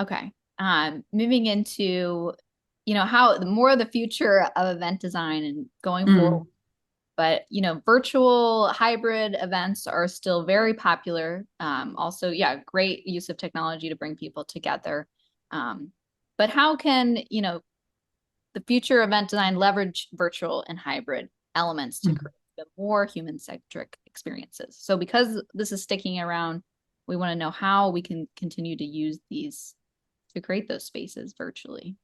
Okay. Moving into, how the more the future of event design and going forward. But, virtual hybrid events are still very popular. Also, yeah, great use of technology to bring people together. But how can, the future event design leverage virtual and hybrid elements to create the more human-centric experiences? So because this is sticking around, we want to know how we can continue to use these to create those spaces virtually.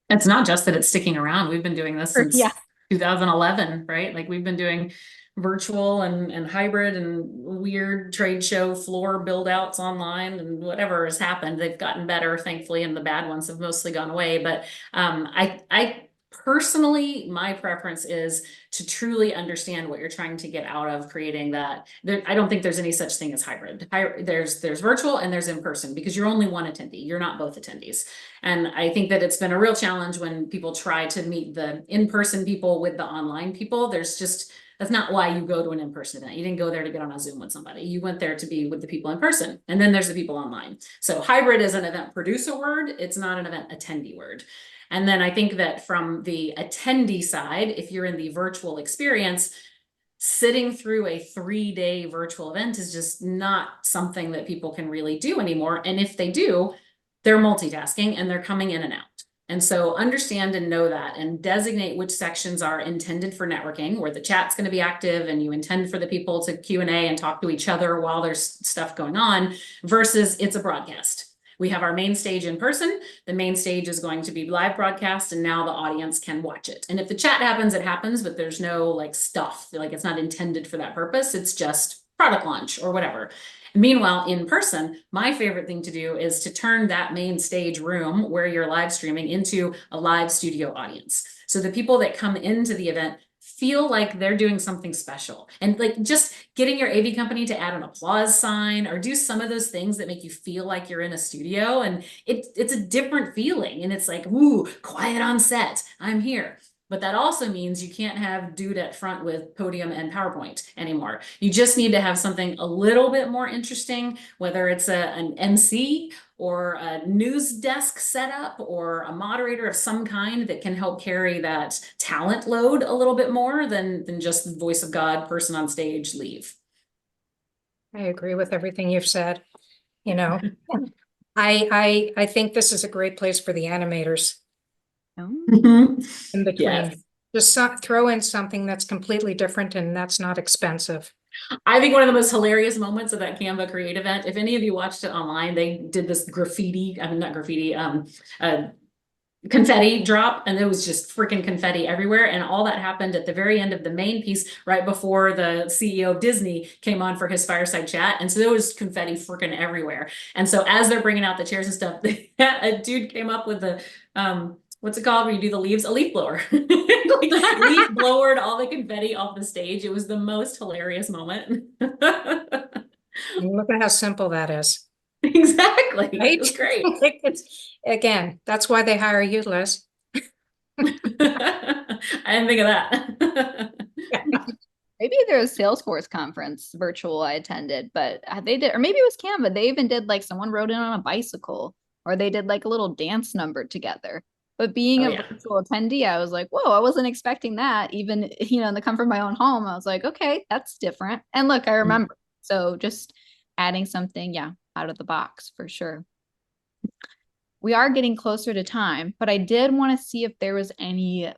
It's not just that it's sticking around. We've been doing this since Yeah. 2011, right? Like we've been doing virtual and hybrid and weird trade show floor build outs online, and whatever has happened, they've gotten better, thankfully, and the bad ones have mostly gone away. But I personally, my preference is to truly understand what you're trying to get out of creating that. I don't think there's any such thing as hybrid. There's virtual and there's in person, because you're only one attendee. You're not both attendees. And I think that it's been a real challenge when people try to meet the in-person people with the online people. That's not why you go to an in-person event. You didn't go there to get on a Zoom with somebody. You went there to be with the people in person. And then there's the people online. So hybrid is an event producer word. It's not an event attendee word. And then I think that from the attendee side, if you're in the virtual experience, sitting through a 3-day virtual event is just not something that people can really do anymore. And if they do, they're multitasking and they're coming in and out. And so understand and know that, and designate which sections are intended for networking, where the chat's going to be active and you intend for the people to Q&A and talk to each other while there's stuff going on, versus it's a broadcast. We have our main stage in person. The main stage is going to be live broadcast, and now the audience can watch it. And if the chat happens, it happens, but there's no like stuff, like it's not intended for that purpose. It's just product launch or whatever. Meanwhile, in person, my favorite thing to do is to turn that main stage room where you're live streaming into a live studio audience. So the people that come into the event feel like they're doing something special, and like just getting your AV company to add an applause sign or do some of those things that make you feel like you're in a studio, and it's a different feeling, and it's like, ooh, quiet on set, I'm here. But that also means you can't have dude at front with podium and PowerPoint anymore. You just need to have something a little bit more interesting, whether it's an MC or a news desk setup or a moderator of some kind that can help carry that talent load a little bit more than just the voice of God person on stage leave. I agree with everything you've said. I think this is a great place for the animators in between. Yes. Just throw in something that's completely different and that's not expensive. I think one of the most hilarious moments of that Canva Create event, if any of you watched it online, they did this graffiti, I mean, not graffiti, confetti drop, and there was just freaking confetti everywhere. And all that happened at the very end of the main piece, right before the CEO of Disney came on for his fireside chat. And so there was confetti freaking everywhere. And so as they're bringing out the chairs and stuff, a dude came up with the what's it called where you do the leaves? A leaf blower. Like, leaf blowered all the confetti off the stage. It was the most hilarious moment. And look at how simple that is. Exactly. Right? It was great. Again, that's why they hire you, Liz. I didn't think of that. Maybe there's a Salesforce conference virtual I attended, but they did, or maybe it was Canva. They even did like someone rode in on a bicycle, or they did like a little dance number together. But being Oh, a yeah. virtual attendee, I was like, whoa, I wasn't expecting that. Even, in the comfort of my own home, I was like, okay, that's different. And look, I remember. So just adding something, yeah, out of the box for sure. We are getting closer to time, but I did want to see if there was any,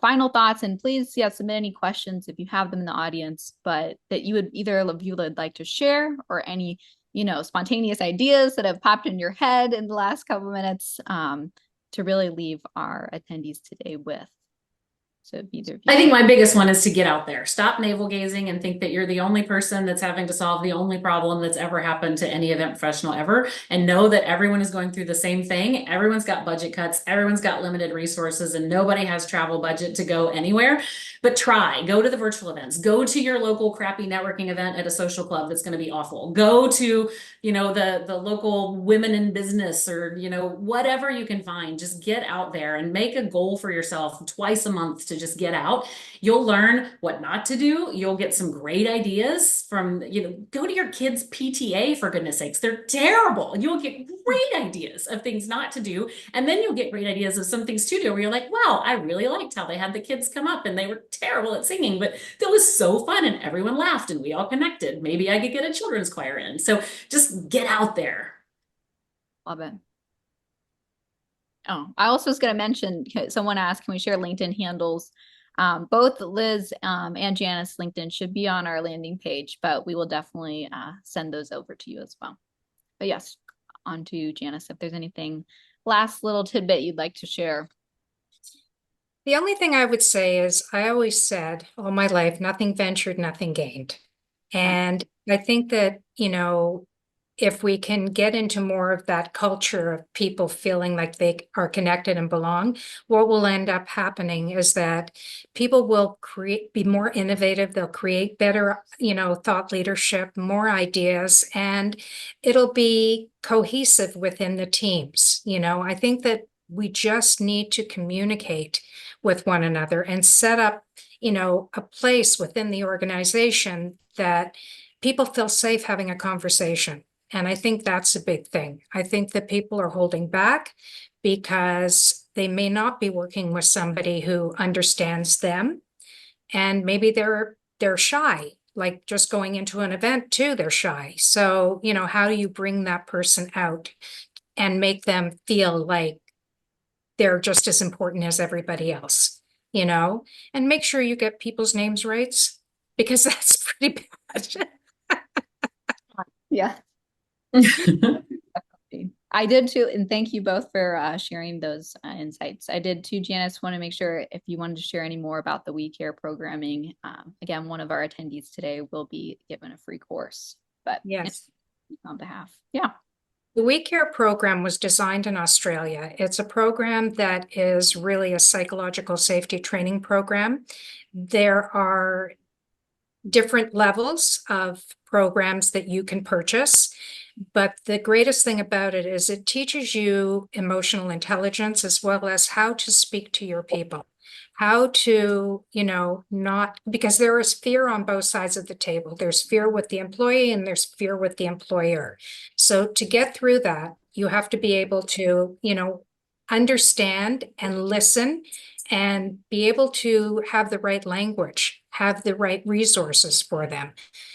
final thoughts. And please, yeah, submit any questions if you have them in the audience, but that you would either of you would like to share, or any, spontaneous ideas that have popped in your head in the last couple of minutes, to really leave our attendees today with. So if either of you. I think my biggest one is to get out there. Stop navel gazing and think that you're the only person that's having to solve the only problem that's ever happened to any event professional ever. And know that everyone is going through the same thing. Everyone's got budget cuts. Everyone's got limited resources, and nobody has travel budget to go anywhere. But go to the virtual events. Go to your local crappy networking event at a social club that's going to be awful. Go to, the local women in business, or, whatever you can find. Just get out there and make a goal for yourself twice a month to just get out. You'll learn what not to do. You'll get some great ideas from, go to your kids' PTA, for goodness sakes. They're terrible. You'll get great ideas of things not to do. And then you'll get great ideas of some things to do where you're like, wow, I really liked how they had the kids come up and they were terrible at singing, but that was so fun and everyone laughed and we all connected. Maybe I could get a children's choir in. So just get out there. Love it. Oh, I also was going to mention, someone asked, can we share LinkedIn handles? Both Liz and Janice LinkedIn should be on our landing page, but we will definitely send those over to you as well. But yes, on to Janice, if there's anything, last little tidbit you'd like to share. The only thing I would say is I always said all my life, nothing ventured, nothing gained. And I think that, if we can get into more of that culture of people feeling like they are connected and belong, what will end up happening is that people will be more innovative. They'll create better, thought leadership, more ideas, and it'll be cohesive within the teams. I think that we just need to communicate with one another and set up, a place within the organization that people feel safe having a conversation. And I think that's a big thing. I think that people are holding back because they may not be working with somebody who understands them. And maybe they're shy, like just going into an event too, they're shy. So, how do you bring that person out and make them feel like they're just as important as everybody else, and make sure you get people's names right, because that's pretty bad. Yeah. I did too, and thank you both for sharing those insights. I did too, Janice. Want to make sure if you wanted to share any more about the We Care programming. Again, one of our attendees today will be given a free course. But Yes, on behalf, yeah. the We Care program was designed in Australia. It's a program that is really a psychological safety training program. There are different levels of programs that you can purchase. But the greatest thing about it is it teaches you emotional intelligence as well as how to speak to your people, how to, not, because there is fear on both sides of the table. There's fear with the employee and there's fear with the employer. So to get through that, you have to be able to, understand and listen and be able to have the right language, have the right resources for them.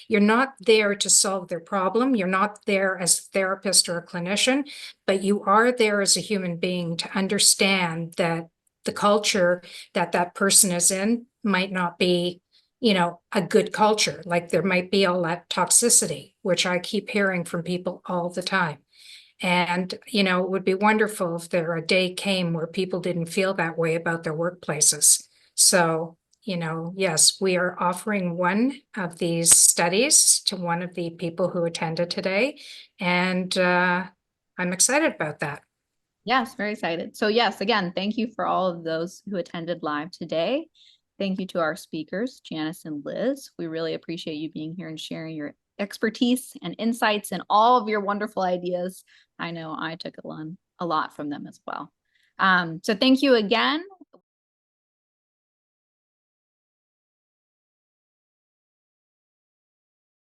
You're not there to solve their problem. You're not there as a therapist or a clinician, but you are there as a human being to understand that the culture that that person is in might not be, a good culture. Like there might be all that toxicity, which I keep hearing from people all the time. And, it would be wonderful if there a day came where people didn't feel that way about their workplaces. So, yes, we are offering one of these studies to one of the people who attended today. And I'm excited about that. Yes, very excited. So yes, again, thank you for all of those who attended live today. Thank you to our speakers, Janice and Liz. We really appreciate you being here and sharing your expertise and insights and all of your wonderful ideas. I know I took a lot from them as well. So thank you again.